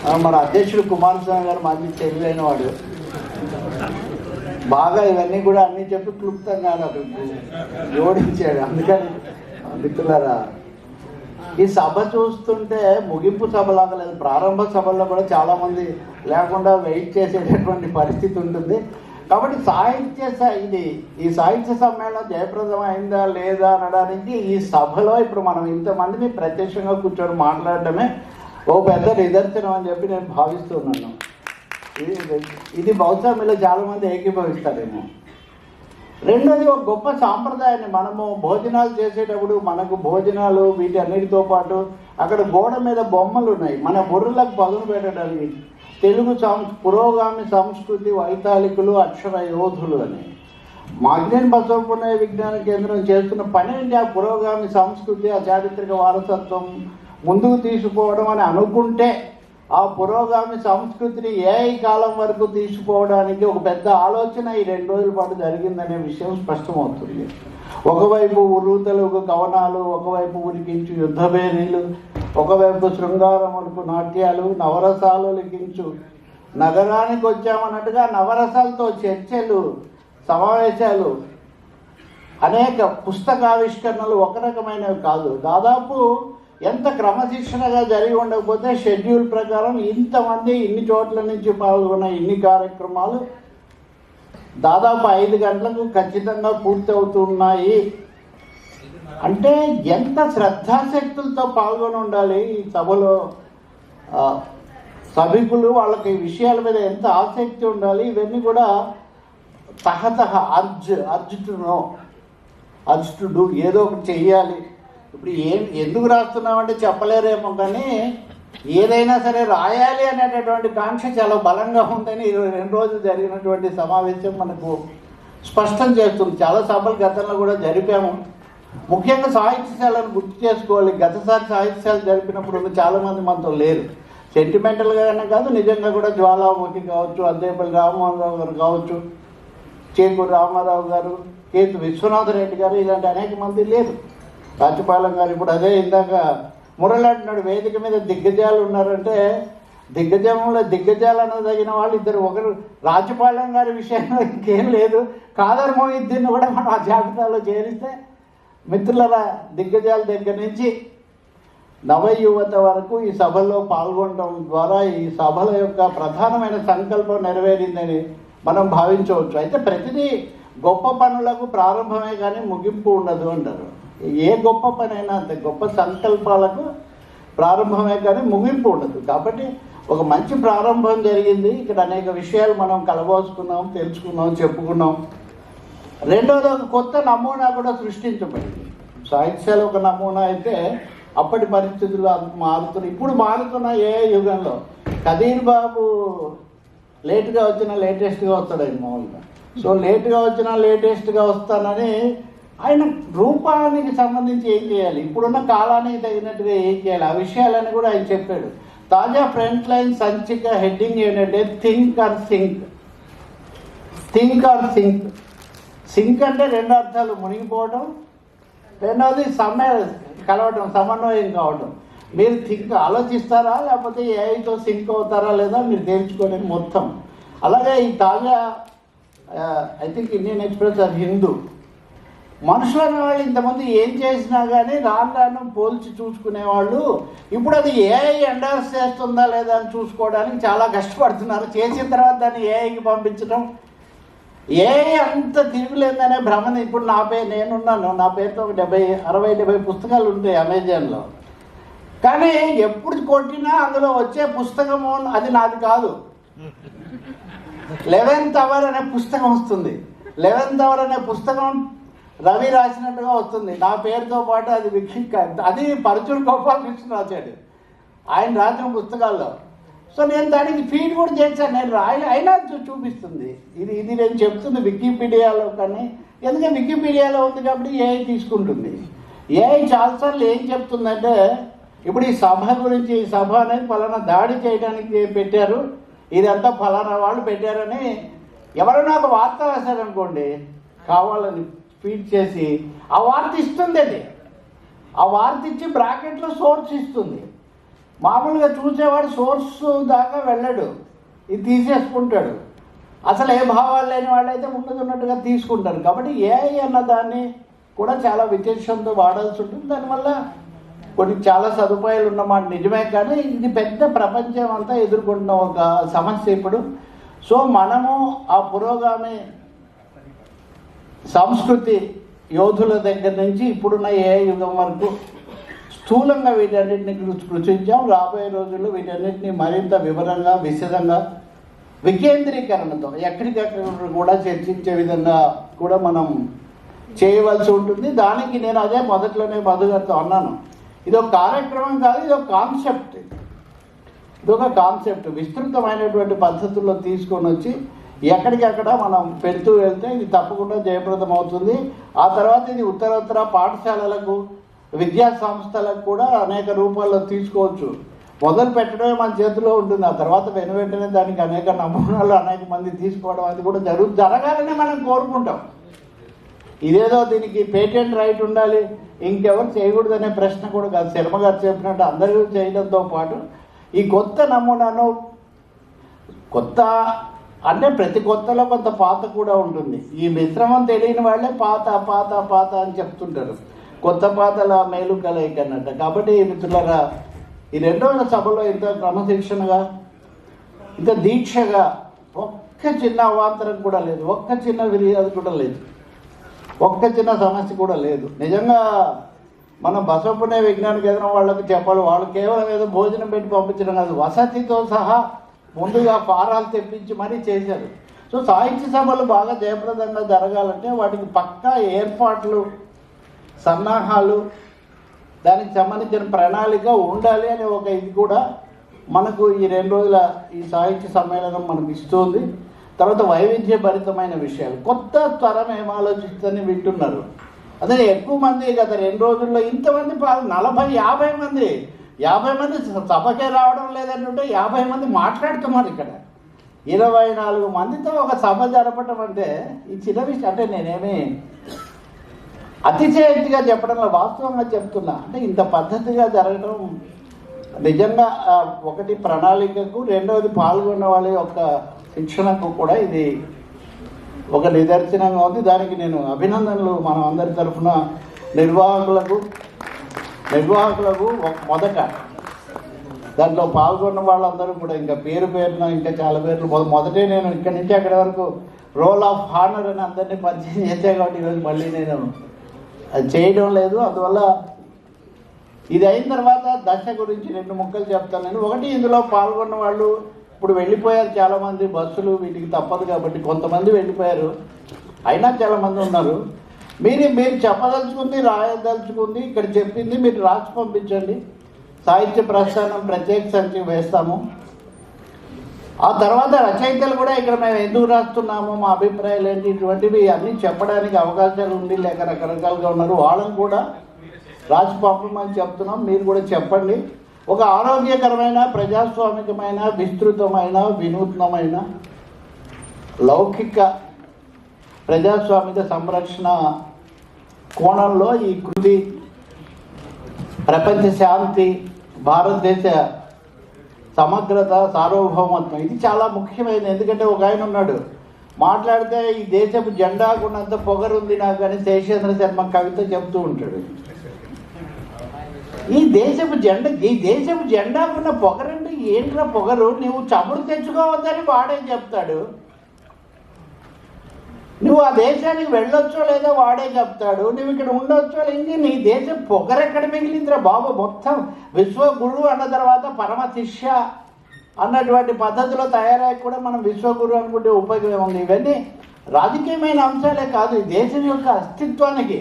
మన అధ్యక్షుడు కుమారస్వామి గారు మంచి తెలివైన వాడు, బాగా ఇవన్నీ కూడా అన్నీ చెప్పి క్లుప్తంగా జోడించాడు. అందుకని మిత్రులారా, ఈ సభ చూస్తుంటే ముగింపు సభలాగా లేదు, ప్రారంభ సభల్లో కూడా చాలామంది లేకుండా వెయిట్ చేసేటటువంటి పరిస్థితి ఉంటుంది. కాబట్టి ఈ సాహిత్య సమ్మేళనం జయప్రదం అయిందా లేదా అనడానికి ఈ సభలో ఇప్పుడు మనం ఇంతమందిని ప్రత్యక్షంగా కూర్చొని మాట్లాడటమే ఓ పెద్ద నిదర్శనం అని చెప్పి నేను భావిస్తున్నాను. ఇది బహుశా మీలో చాలామంది ఏకీభవిస్తారేమో. రెండోది, ఒక గొప్ప సాంప్రదాయాన్ని మనము భోజనాలు చేసేటప్పుడు మనకు భోజనాలు వీటి అన్నిటితో పాటు అక్కడ గోడ మీద బొమ్మలు ఉన్నాయి మన బుర్రలకు పదును పెట్టడానికి. తెలుగు పురోగామి సంస్కృతి వైతాళికులు అక్షర యోధులు అని మాగ్నేని బసవపున్నయ్య విజ్ఞాన కేంద్రం చేస్తున్న పని ఏంటి? ఆ పురోగామి సంస్కృతి, ఆ చారిత్రక వారసత్వం ముందుకు తీసుకోవడం అని అనుకుంటే ఆ పురోగామి సంస్కృతిని కాలం వరకు తీసుకోవడానికి ఒక పెద్ద ఆలోచన ఈ 2 రోజుల పాటు జరిగిందనే విషయం స్పష్టమవుతుంది. ఒకవైపు ఉర్రూతలకు కవనాలు, ఒకవైపు ఉరికించు యుద్ధభేరీలు, ఒకవైపు శృంగారములకు నాట్యాలు, నవరసాలు లిఖించు నగరానికి వచ్చామన్నట్టుగా నవరసాలతో చర్చలు, సమావేశాలు, అనేక పుస్తకావిష్కరణలు ఒక రకమైనవి కాదు. దాదాపు ఎంత క్రమశిక్షణగా జరిగి ఉండకపోతే షెడ్యూల్ ప్రకారం ఇంతమంది ఇన్ని చోట్ల నుంచి పాల్గొన్న ఇన్ని కార్యక్రమాలు దాదాపు 5 గంటలకు ఖచ్చితంగా పూర్తి అవుతున్నాయి అంటే ఎంత శ్రద్ధాశక్తులతో పాల్గొని ఉండాలి ఈ సభలో. సభికులు వాళ్ళకి విషయాల మీద ఎంత ఆసక్తి ఉండాలి. ఇవన్నీ కూడా తహతహ అర్జ్ టు డూ, ఏదో ఒకటి చెయ్యాలి. ఇప్పుడు ఎందుకు రాస్తున్నామంటే చెప్పలేరేమో, కానీ ఏదైనా సరే రాయాలి అనేటటువంటి కాంక్ష చాలా బలంగా ఉందని 2 రోజులు జరిగినటువంటి సమావేశం మనకు స్పష్టం చేస్తుంది. చాలా సభలు గతంలో కూడా జరిపాము. ముఖ్యంగా సాహిత్యశాలను గుర్తు చేసుకోవాలి. గతసారి సాహిత్యశాల జరిపినప్పుడు చాలామంది మనతో లేరు. సెంటిమెంటల్గానే కాదు, నిజంగా కూడా జ్వాలాముఖి కావచ్చు, అద్దేపల్లి రామ్మోహన్ రావు గారు కావచ్చు, చేకూరు రామారావు గారు, కేతు విశ్వనాథరెడ్డి గారు, ఇలాంటి అనేక మంది లేరు. రాజపాలెం గారు ఇప్పుడు అదే ఇందాక మురళాడినాడు, వేదిక మీద దిగ్గజాలు ఉన్నారంటే దిగ్గజంలో దిగ్గజాలు అనదగిన వాళ్ళు ఇద్దరు. ఒకరు రాజపాలెం గారి విషయంలో ఇంకేం లేదు, కాదర్ మొయిద్దీన్ కూడా మనం ఆ జాబితాలో చేరిస్తే మిత్రులరా, దిగ్గజాల దగ్గర నుంచి నవయువత వరకు ఈ సభలో పాల్గొనడం ద్వారా ఈ సభల యొక్క ప్రధానమైన సంకల్పం నెరవేరిందని మనం భావించవచ్చు. అయితే ప్రతిదీ గొప్ప పనులకు ప్రారంభమే కానీ ముగింపు ఉండదు అంటారు. ఏ గొప్ప పనైనా అంతే, గొప్ప సంకల్పాలకు ప్రారంభమే కానీ ముగింపు ఉండదు. కాబట్టి ఒక మంచి ప్రారంభం జరిగింది. ఇక్కడ అనేక విషయాలు మనం కలబోసుకున్నాం, తెలుసుకున్నాం, చెప్పుకున్నాం. రెండవది, ఒక కొత్త నమూనా కూడా సృష్టించబడింది. సాహిత్యాల ఒక నమూనా అయితే అప్పటి పరిస్థితులు మారుతున్నాయి. ఇప్పుడు మారుతున్న ఏ యుగంలో కదీర్ బాబు లేట్గా వచ్చినా లేటెస్ట్గా వస్తాడు ఆయన మామూలుగా. సో లేట్గా వచ్చినా లేటెస్ట్గా వస్తానని ఆయన రూపానికి సంబంధించి ఏం చేయాలి, ఇప్పుడున్న కాలానికి తగినట్టుగా ఏం చేయాలి, ఆ విషయాలని కూడా ఆయన చెప్పాడు. తాజా ఫ్రంట్ లైన్ సంచిక హెడ్డింగ్ ఏంటంటే think or sink. Think or sink. Sink అంటే 2 అర్థాలు, మునిగిపోవడం, రెండవది కలవటం, సమన్వయం కావడం. మీరు ఆలోచిస్తారా లేకపోతే ఏఐతో సింక్ అవుతారా లేదా మీరు తేల్చుకోవడానికి మొత్తం. అలాగే ఈ తాజా I think Indian Express or Hindu, మనుషులు అనేవాళ్ళు ఇంతమంది ఏం చేసినా కానీ రాను పోల్చి చూసుకునేవాళ్ళు ఇప్పుడు అది ఏఐ ఎండార్స్ చేస్తుందా లేదా అని చూసుకోవడానికి చాలా కష్టపడుతున్నారు. చేసిన తర్వాత దాన్ని ఏఐకి పంపించడం, ఏఐ అంత తిరుగులేదనే భ్రమని. ఇప్పుడు నేనున్నాను, నా పేరుతో ఒక 60-70 పుస్తకాలు ఉంటాయి అమెజాన్లో. కానీ ఎప్పుడు కొట్టినా అందులో వచ్చే పుస్తకము అది నాది కాదు. 11th అవర్ అనే పుస్తకం వస్తుంది. 11th అవర్ అనే పుస్తకం రవి రాసినట్టుగా వస్తుంది, నా పేరుతో పాటు. అది పరచూరు గోపాలకృష్ణ రాశాడు ఆయన రాసిన పుస్తకాల్లో. సో నేను దానికి ఫీడ్ కూడా చేశాను, నేను అయినా చూపిస్తుంది. ఇది నేను చెప్తుంది వికీపీడియాలో. కానీ ఎందుకంటే వికీపీడియాలో ఉంది కాబట్టి ఏఐ తీసుకుంటుంది. ఏఐ చాలాసార్లు ఏం చెప్తుందంటే, ఇప్పుడు ఈ సభ గురించి, ఈ సభ అనేది ఫలానా దాడి చేయడానికి పెట్టారు, ఇదంతా ఫలానా వాళ్ళు పెట్టారని ఎవరైనా ఒక వార్త రాశారనుకోండి, కావాలని ఫీడ్ చేసి ఆ వార్త ఇస్తుంది. అది ఆ వార్త ఇచ్చి బ్రాకెట్లో సోర్స్ ఇస్తుంది. మామూలుగా చూసేవాడు సోర్స్ దాకా వెళ్ళడు, ఇది తీసేసుకుంటాడు. అసలు ఏ భావాలు లేని వాళ్ళైతే ఉన్నట్టుగా తీసుకుంటారు. కాబట్టి ఏఐ అన్న దాన్ని కూడా చాలా విశేషంతో వాడాల్సి ఉంటుంది. దానివల్ల కొన్ని చాలా సదుపాయాలు ఉన్నమాట నిజమే, కానీ ఇది పెద్ద ప్రపంచం అంతా ఎదుర్కొంటున్న ఒక సమస్య ఇప్పుడు. సో మనము ఆ పురోగామి సంస్కృతి యోధుల దగ్గర నుంచి ఇప్పుడున్న ఏఐ యుగం వరకు స్థూలంగా వీటన్నిటిని సృష్టించాం. రాబోయే రోజుల్లో వీటన్నిటిని మరింత వివరంగా విశదంగా వికేంద్రీకరణతో ఎక్కడికక్కడ కూడా చర్చించే విధంగా కూడా మనం చేయవలసి ఉంటుంది. దానికి నేను అదే మొదట్లోనే మధుగారితో అన్నాను, ఇది ఒక కార్యక్రమం కాదు, ఇది ఒక కాన్సెప్ట్. ఇదొక కాన్సెప్ట్ విస్తృతమైనటువంటి పద్ధతుల్లో తీసుకొని వచ్చి ఎక్కడికక్కడ మనం పెడుతూ వెళ్తే ఇది తప్పకుండా జయప్రదం అవుతుంది. ఆ తర్వాత ఇది ఉత్తరోత్తర పాఠశాలలకు విద్యా సంస్థలకు కూడా అనేక రూపాల్లో తీసుకోవచ్చు. మొదలు పెట్టడమే మన చేతిలో ఉంటుంది. ఆ తర్వాత వెంటనే దానికి అనేక నమూనాలు అనేక మంది తీసుకోవడం అది కూడా జరగాలని మనం కోరుకుంటాం. ఇదేదో దీనికి పేటెంట్ రైట్ ఉండాలి, ఇంకెవరు చేయకూడదు అనే ప్రశ్న కూడా కాదు. శర్మ గారు చెప్పినట్టు అందరూ చేయడంతో పాటు ఈ కొత్త నమూనాను, కొత్త అంటే ప్రతి కొత్తలో కొంత పాత కూడా ఉంటుంది. ఈ మిశ్రమం తెలియని వాళ్ళే పాత పాత పాత అని చెప్తుంటారు. కొత్త పాతల మేలు కలయిక అన్నట్టు. కాబట్టి మిత్రులారా, ఈ రెండవ సభలో ఇంత క్రమశిక్షణగా, ఇంత దీక్షగా, ఒక్క చిన్న అవాంతరం కూడా లేదు, ఒక్క చిన్న విర్యాదు కూడా లేదు, ఒక్క చిన్న సమస్య కూడా లేదు. నిజంగా మనం బసవపుణ్య విజ్ఞాన కేంద్రం వాళ్ళకి చెప్పాలి, వాళ్ళు కేవలం ఏదో భోజనం పెట్టి పంపించడం కాదు, వసతితో సహా ముందుగా ఫారాలు తెప్పించి మరీ చేశారు. సో సాహిత్య సభలు బాగా జయప్రదంగా జరగాలంటే వాటికి పక్కా ఏర్పాట్లు, సన్నాహాలు, దానికి సంబంధించిన ప్రణాళిక ఉండాలి అనే ఒక ఇది కూడా మనకు ఈ 2 రోజుల ఈ సాహిత్య సమ్మేళనం మనకు ఇస్తుంది. తర్వాత వైవిధ్యభరితమైన విషయాలు, కొత్త తరం ఏం ఆలోచిస్తుందని వింటున్నారు. అదే ఎక్కువ మంది గత 2 రోజుల్లో ఇంతమంది 40-50 మంది 50 మంది సభకే రావడం లేదంటే 50 మంది మాట్లాడుతున్నారు. ఇక్కడ 24 మందితో ఒక సభ జరపడం అంటే ఈ చిన్న విషయం. అంటే నేనేమి అతిశయోక్తిగా చెప్పడంలో వాస్తవంగా చెప్తున్నా. అంటే ఇంత పద్ధతిగా జరగడం నిజంగా ఒకటి ప్రణాళికకు, రెండవది పాల్గొన్న వాళ్ళ యొక్క శిక్షణకు కూడా ఇది ఒక నిదర్శనంగా ఉంది. దానికి నేను అభినందనలు మనం అందరి తరఫున నిర్వాహకులకు మొదట దాంట్లో పాల్గొన్న వాళ్ళందరూ కూడా ఇంకా పేరున ఇంకా చాలా పేర్లు మొదటే నేను ఇక్కడి నుంచి అక్కడి వరకు రోల్ ఆఫ్ హానర్ అని అందరినీ పరిచయం చేసే కాబట్టి ఈరోజు మళ్ళీ నేను అది చేయడం లేదు. అందువల్ల ఇది అయిన తర్వాత దశ గురించి 2 ముక్కలు చెప్తాను నేను. ఒకటి, ఇందులో పాల్గొన్న వాళ్ళు ఇప్పుడు వెళ్ళిపోయారు చాలామంది, బస్సులు వీటికి తప్పదు కాబట్టి కొంతమంది వెళ్ళిపోయారు, అయినా చాలామంది ఉన్నారు. మీరు చెప్పదలుచుకుంది, రాయదలుచుకుంది, ఇక్కడ చెప్పింది మీరు రాసి పంపించండి. సాహిత్య ప్రస్థానం ప్రత్యేక సంఖ్య వేస్తాము. ఆ తర్వాత రచయితలు కూడా ఇక్కడ మేము ఎందుకు రాస్తున్నాము, మా అభిప్రాయాలు ఏంటి, ఇటువంటివి అన్నీ చెప్పడానికి అవకాశాలు ఉంది. లేక రకరకాలుగా ఉన్నారు, వాళ్ళని కూడా రాసి పంపమని చెప్తున్నాం. మీరు కూడా చెప్పండి. ఒక ఆరోగ్యకరమైన, ప్రజాస్వామికమైన, విస్తృతమైన, వినూత్నమైన, లౌకిక ప్రజాస్వామిక సంరక్షణ కోణంలో ఈ కృతి ప్రపంచ శాంతి, భారతదేశ సమగ్రత, సార్వభౌమత్వం ఇది చాలా ముఖ్యమైనది. ఎందుకంటే ఒక ఆయన ఉన్నాడు, మాట్లాడితే ఈ దేశపు జెండాకున్నంత పొగరుంది నాకు అని శేషేంద్ర శర్మ కవిత చెప్తూ ఉంటాడు. ఈ దేశపు జెండాకున్న పొగరంటే ఏంట్రా పొగరు, నువ్వు చమురు తెచ్చుకోవద్దని వాడే చెప్తాడు. నువ్వు ఆ దేశానికి వెళ్ళొచ్చో లేదో వాడే చెప్తాడు. నువ్వు ఇక్కడ ఉండొచ్చో లేదు. నీ దేశం పొగరెక్కడ మిగిలిందిరా బాబు. మొత్తం విశ్వగురు అన్న తర్వాత పరమ శిష్య అన్నటువంటి పద్ధతిలో తయారై కూడా మనం విశ్వగురు అనుకుంటే ఉపయోగం ఉంది. ఇవన్నీ రాజకీయమైన అంశాలే కాదు, ఈ దేశం యొక్క అస్తిత్వానికి,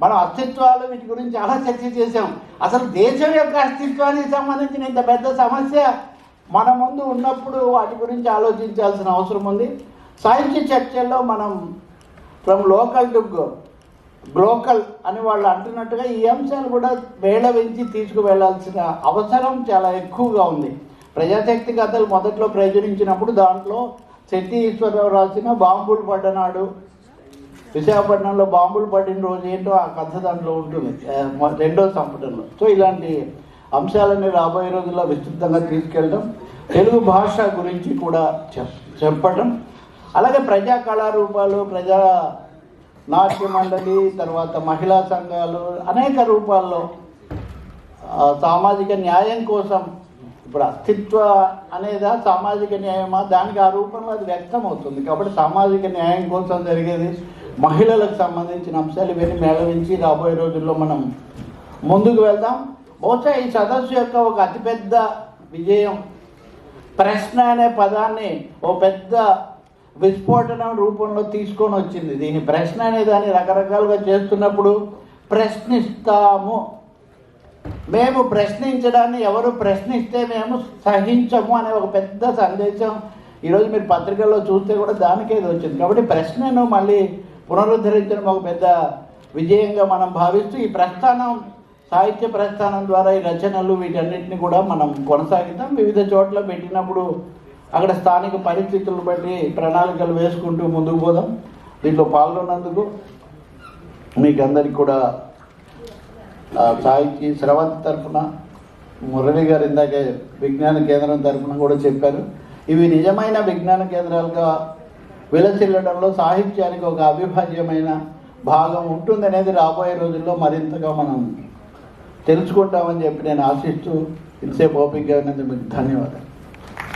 మనం అస్తిత్వాలు వీటి గురించి చాలా చర్చ చేసాం. అసలు దేశం యొక్క అస్తిత్వానికి సంబంధించిన ఇంత పెద్ద సమస్య మన ముందు ఉన్నప్పుడు వాటి గురించి ఆలోచించాల్సిన అవసరం ఉంది. సాహిత్య చర్చల్లో మనం ఫ్రమ్ లోకల్ టు గ్లోకల్ అని వాళ్ళు అంటున్నట్టుగా ఈ అంశాలు కూడా మేళవించి తీసుకువెళ్లాల్సిన అవసరం చాలా ఎక్కువగా ఉంది. ప్రజాశక్తి కథలు మొదట్లో ప్రచురించినప్పుడు దాంట్లో శెట్టి ఈశ్వరరావు రాసిన బాంబులు పడ్డనాడు, విశాఖపట్నంలో బాంబులు పడిన రోజు ఏంటో ఆ కథ దాంట్లో ఉంటుంది 2వ సంపుటంలో. సో ఇలాంటి అంశాలని రాబోయే రోజుల్లో విస్తృతంగా తీసుకెళ్ళడం, తెలుగు భాష గురించి కూడా చెప్పడం, అలాగే ప్రజా కళారూపాలు, ప్రజా నాట్య మండలి, తర్వాత మహిళా సంఘాలు అనేక రూపాల్లో సామాజిక న్యాయం కోసం, ఇప్పుడు అస్తిత్వ అనేదా సామాజిక న్యాయమా, దానికి ఆ రూపంలో అది వ్యక్తం అవుతుంది. కాబట్టి సామాజిక న్యాయం కోసం జరిగేది, మహిళలకు సంబంధించిన అంశాలు ఇవన్నీ మేళవించి రాబోయే రోజుల్లో మనం ముందుకు వెళ్దాం. బహుశా ఈ సదస్సు యొక్క ఒక అతిపెద్ద విజయం ప్రశ్న అనే పదాన్ని ఓ పెద్ద విస్ఫోటనం రూపంలో తీసుకొని వచ్చింది. దీని ప్రశ్న అనే దాన్ని రకరకాలుగా చేస్తున్నప్పుడు ప్రశ్నిస్తాము, మేము ప్రశ్నించడాన్ని ఎవరు ప్రశ్నిస్తే మేము సహించము అనే ఒక పెద్ద సందేశం ఈరోజు మీరు పత్రికల్లో చూస్తే కూడా దానికే ఇది వచ్చింది. కాబట్టి ప్రశ్నను మళ్ళీ పునరుద్ధరించడం ఒక పెద్ద విజయంగా మనం భావిస్తూ ఈ ప్రస్థానం, సాహిత్య ప్రస్థానం ద్వారా ఈ రచనలు వీటన్నిటిని కూడా మనం కొనసాగిద్దాం. వివిధ చోట్ల పెట్టినప్పుడు అక్కడ స్థానిక పరిస్థితులను బట్టి ప్రణాళికలు వేసుకుంటూ ముందుకు పోదాం. దీంట్లో పాల్గొన్నందుకు మీకు అందరికీ కూడా సాహితీ స్రవంతి తరఫున, మురళి గారు ఇందాకే విజ్ఞాన కేంద్రం తరఫున కూడా చెప్పారు. ఇవి నిజమైన విజ్ఞాన కేంద్రాలుగా విలసిల్లడంలో సాహిత్యానికి ఒక అవిభాజ్యమైన భాగం ఉంటుందనేది రాబోయే రోజుల్లో మరింతగా మనం తెలుసుకుంటామని చెప్పి నేను ఆశిస్తూ ఇంతసేపు ఓపికగా ఉన్నందుకు మీకు ధన్యవాదాలు.